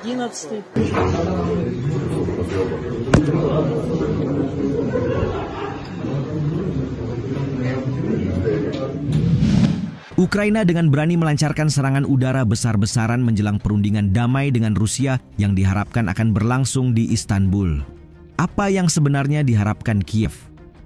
11-й. Ukraina dengan berani melancarkan serangan udara besar-besaran menjelang perundingan damai dengan Rusia yang diharapkan akan berlangsung di Istanbul. Apa yang sebenarnya diharapkan Kiev?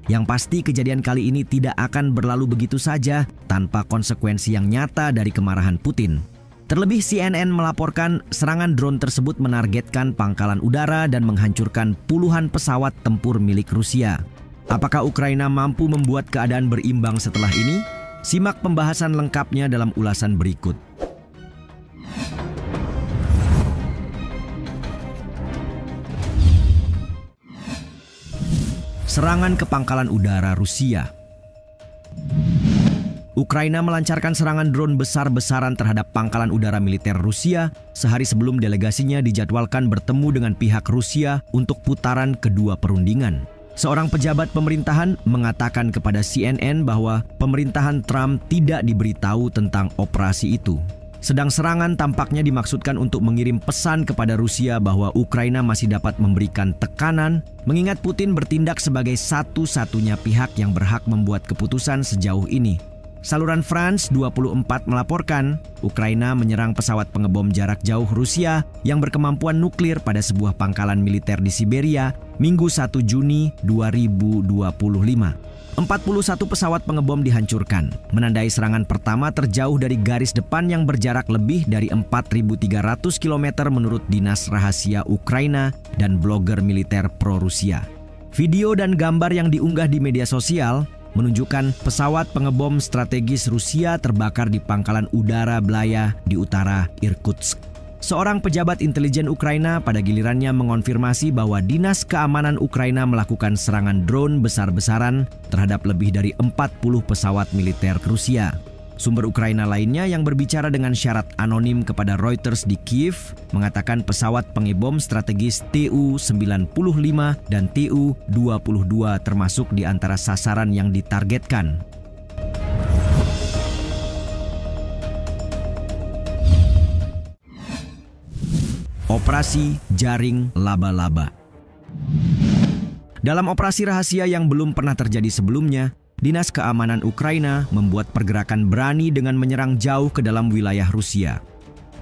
Yang pasti kejadian kali ini tidak akan berlalu begitu saja tanpa konsekuensi yang nyata dari kemarahan Putin. Terlebih CNN melaporkan serangan drone tersebut menargetkan pangkalan udara dan menghancurkan puluhan pesawat tempur milik Rusia. Apakah Ukraina mampu membuat keadaan berimbang setelah ini? Simak pembahasan lengkapnya dalam ulasan berikut. Serangan ke pangkalan udara Rusia. Ukraina melancarkan serangan drone besar-besaran terhadap pangkalan udara militer Rusia sehari sebelum delegasinya dijadwalkan bertemu dengan pihak Rusia untuk putaran kedua perundingan. Seorang pejabat pemerintahan mengatakan kepada CNN bahwa pemerintahan Trump tidak diberitahu tentang operasi itu. Sedang serangan tampaknya dimaksudkan untuk mengirim pesan kepada Rusia bahwa Ukraina masih dapat memberikan tekanan, mengingat Putin bertindak sebagai satu-satunya pihak yang berhak membuat keputusan sejauh ini. Saluran France 24 melaporkan Ukraina menyerang pesawat pengebom jarak jauh Rusia yang berkemampuan nuklir pada sebuah pangkalan militer di Siberia Minggu 1 Juni 2025. 41 pesawat pengebom dihancurkan, menandai serangan pertama terjauh dari garis depan yang berjarak lebih dari 4.300 km menurut Dinas Rahasia Ukraina dan blogger militer pro-Rusia. Video dan gambar yang diunggah di media sosial menunjukkan pesawat pengebom strategis Rusia terbakar di pangkalan udara Blaya di utara Irkutsk. Seorang pejabat intelijen Ukraina pada gilirannya mengonfirmasi bahwa Dinas Keamanan Ukraina melakukan serangan drone besar-besaran terhadap lebih dari 40 pesawat militer Rusia. Sumber Ukraina lainnya yang berbicara dengan syarat anonim kepada Reuters di Kiev mengatakan pesawat pengebom strategis Tu-95 dan Tu-22 termasuk di antara sasaran yang ditargetkan. Operasi Jaring Laba-Laba. Dalam operasi rahasia yang belum pernah terjadi sebelumnya, Dinas Keamanan Ukraina membuat pergerakan berani dengan menyerang jauh ke dalam wilayah Rusia.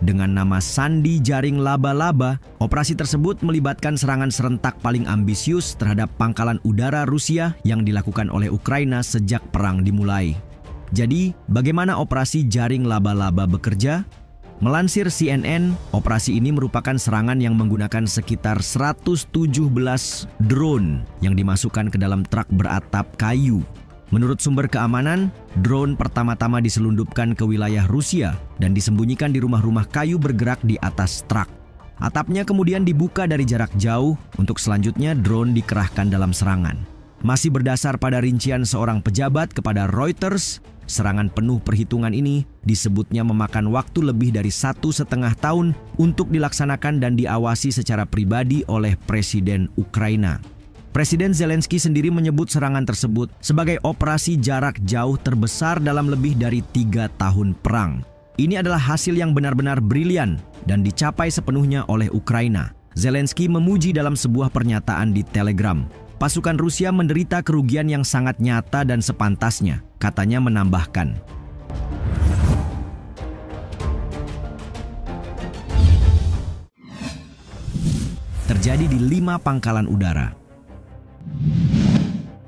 Dengan nama Sandi Jaring Laba-Laba, operasi tersebut melibatkan serangan serentak paling ambisius terhadap pangkalan udara Rusia yang dilakukan oleh Ukraina sejak perang dimulai. Jadi, bagaimana operasi Jaring Laba-Laba bekerja? Melansir CNN, operasi ini merupakan serangan yang menggunakan sekitar 117 drone yang dimasukkan ke dalam truk beratap kayu. Menurut sumber keamanan, drone pertama-tama diselundupkan ke wilayah Rusia dan disembunyikan di rumah-rumah kayu bergerak di atas truk. Atapnya kemudian dibuka dari jarak jauh untuk selanjutnya drone dikerahkan dalam serangan. Masih berdasar pada rincian seorang pejabat kepada Reuters, serangan penuh perhitungan ini disebutnya memakan waktu lebih dari 1,5 tahun untuk dilaksanakan dan diawasi secara pribadi oleh Presiden Ukraina. Presiden Zelensky sendiri menyebut serangan tersebut sebagai operasi jarak jauh terbesar dalam lebih dari 3 tahun perang. Ini adalah hasil yang benar-benar brilian dan dicapai sepenuhnya oleh Ukraina. Zelensky memuji dalam sebuah pernyataan di Telegram. Pasukan Rusia menderita kerugian yang sangat nyata dan sepantasnya, katanya menambahkan. Terjadi di 5 pangkalan udara.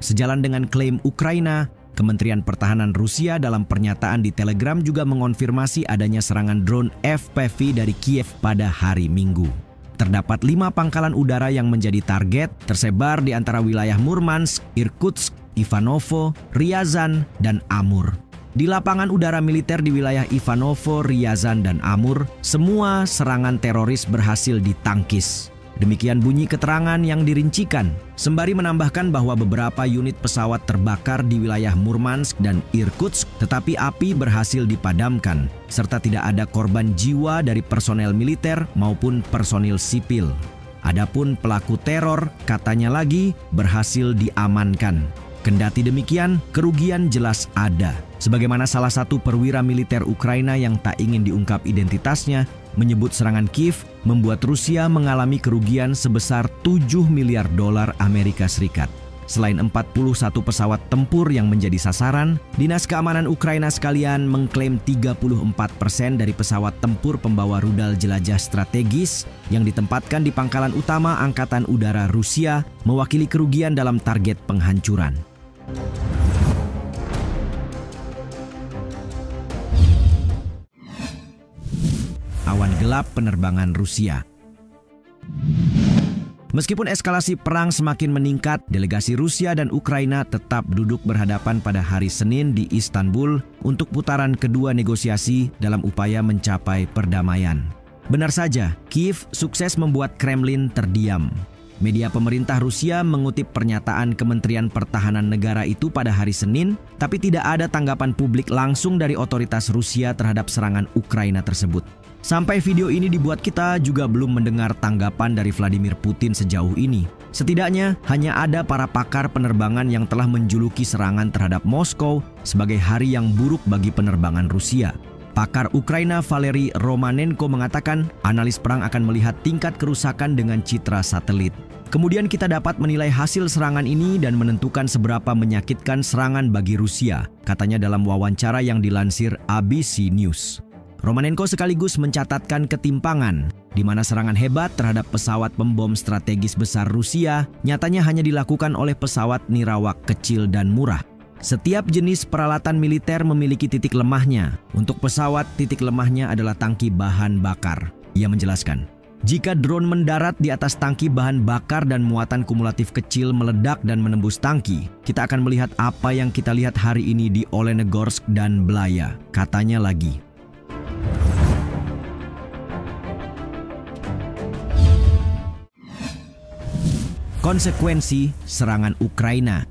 Sejalan dengan klaim Ukraina, Kementerian Pertahanan Rusia dalam pernyataan di Telegram juga mengonfirmasi adanya serangan drone FPV dari Kiev pada hari Minggu. Terdapat 5 pangkalan udara yang menjadi target tersebar di antara wilayah Murmansk, Irkutsk, Ivanovo, Ryazan, dan Amur. Di lapangan udara militer di wilayah Ivanovo, Ryazan, dan Amur, semua serangan teroris berhasil ditangkis. Demikian bunyi keterangan yang dirincikan, sembari menambahkan bahwa beberapa unit pesawat terbakar di wilayah Murmansk dan Irkutsk, tetapi api berhasil dipadamkan, serta tidak ada korban jiwa dari personel militer maupun personil sipil. Adapun pelaku teror, katanya lagi, berhasil diamankan. Kendati demikian, kerugian jelas ada. Sebagaimana salah satu perwira militer Ukraina yang tak ingin diungkap identitasnya, menyebut serangan Kiev membuat Rusia mengalami kerugian sebesar 7 miliar dolar Amerika Serikat. Selain 41 pesawat tempur yang menjadi sasaran, Dinas Keamanan Ukraina sekalian mengklaim 34% dari pesawat tempur pembawa rudal jelajah strategis yang ditempatkan di pangkalan utama Angkatan Udara Rusia mewakili kerugian dalam target penghancuran. Awan gelap penerbangan Rusia. Meskipun eskalasi perang semakin meningkat, delegasi Rusia dan Ukraina tetap duduk berhadapan pada hari Senin di Istanbul untuk putaran kedua negosiasi dalam upaya mencapai perdamaian. Benar saja, Kiev sukses membuat Kremlin terdiam. Media pemerintah Rusia mengutip pernyataan Kementerian Pertahanan Negara itu pada hari Senin, tapi tidak ada tanggapan publik langsung dari otoritas Rusia terhadap serangan Ukraina tersebut. Sampai video ini dibuat, kita juga belum mendengar tanggapan dari Vladimir Putin sejauh ini. Setidaknya hanya ada para pakar penerbangan yang telah menjuluki serangan terhadap Moskow sebagai hari yang buruk bagi penerbangan Rusia. Pakar Ukraina Valery Romanenko mengatakan analis perang akan melihat tingkat kerusakan dengan citra satelit. Kemudian kita dapat menilai hasil serangan ini dan menentukan seberapa menyakitkan serangan bagi Rusia, katanya dalam wawancara yang dilansir ABC News. Romanenko sekaligus mencatatkan ketimpangan, di mana serangan hebat terhadap pesawat pembom strategis besar Rusia nyatanya hanya dilakukan oleh pesawat nirawak kecil dan murah. Setiap jenis peralatan militer memiliki titik lemahnya. Untuk pesawat, titik lemahnya adalah tangki bahan bakar. Ia menjelaskan, jika drone mendarat di atas tangki bahan bakar dan muatan kumulatif kecil meledak dan menembus tangki, kita akan melihat apa yang kita lihat hari ini di Olenegorsk dan Blaya, katanya lagi. Konsekuensi serangan Ukraina.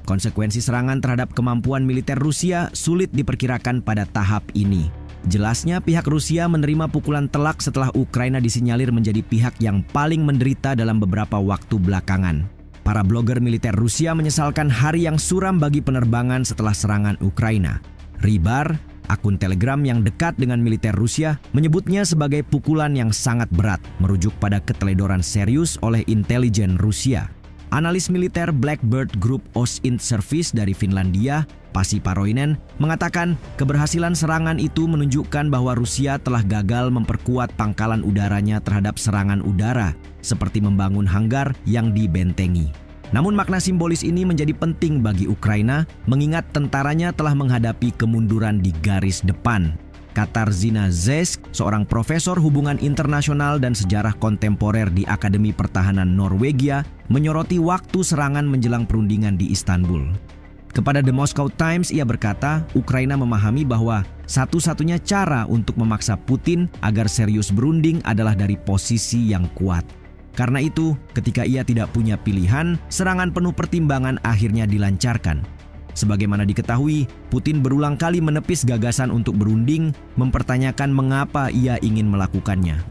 Konsekuensi serangan terhadap kemampuan militer Rusia sulit diperkirakan pada tahap ini. Jelasnya pihak Rusia menerima pukulan telak setelah Ukraina disinyalir menjadi pihak yang paling menderita dalam beberapa waktu belakangan. Para blogger militer Rusia menyesalkan hari yang suram bagi penerbangan setelah serangan Ukraina. Rybar, akun Telegram yang dekat dengan militer Rusia, menyebutnya sebagai pukulan yang sangat berat, merujuk pada keteledoran serius oleh intelijen Rusia. Analis militer Blackbird Group Osint Service dari Finlandia, Pasi Paroinen, mengatakan keberhasilan serangan itu menunjukkan bahwa Rusia telah gagal memperkuat pangkalan udaranya terhadap serangan udara, seperti membangun hanggar yang dibentengi. Namun makna simbolis ini menjadi penting bagi Ukraina, mengingat tentaranya telah menghadapi kemunduran di garis depan. Katarzyna Zesk, seorang profesor hubungan internasional dan sejarah kontemporer di Akademi Pertahanan Norwegia, menyoroti waktu serangan menjelang perundingan di Istanbul. Kepada The Moscow Times, ia berkata, Ukraina memahami bahwa satu-satunya cara untuk memaksa Putin agar serius berunding adalah dari posisi yang kuat. Karena itu, ketika ia tidak punya pilihan, serangan penuh pertimbangan akhirnya dilancarkan. Sebagaimana diketahui, Putin berulang kali menepis gagasan untuk berunding, mempertanyakan mengapa ia ingin melakukannya.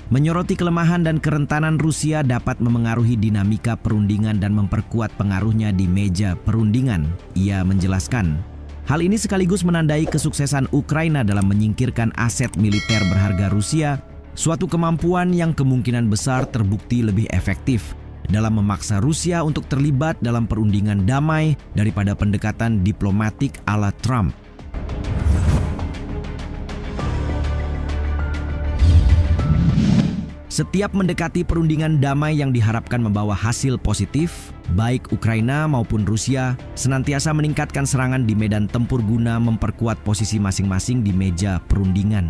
Menyoroti kelemahan dan kerentanan Rusia dapat memengaruhi dinamika perundingan dan memperkuat pengaruhnya di meja perundingan, ia menjelaskan. Hal ini sekaligus menandai kesuksesan Ukraina dalam menyingkirkan aset militer berharga Rusia, suatu kemampuan yang kemungkinan besar terbukti lebih efektif dalam memaksa Rusia untuk terlibat dalam perundingan damai daripada pendekatan diplomatik ala Trump. Setiap mendekati perundingan damai yang diharapkan membawa hasil positif, baik Ukraina maupun Rusia senantiasa meningkatkan serangan di medan tempur guna memperkuat posisi masing-masing di meja perundingan.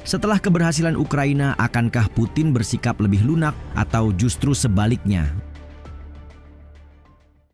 Setelah keberhasilan Ukraina, akankah Putin bersikap lebih lunak atau justru sebaliknya?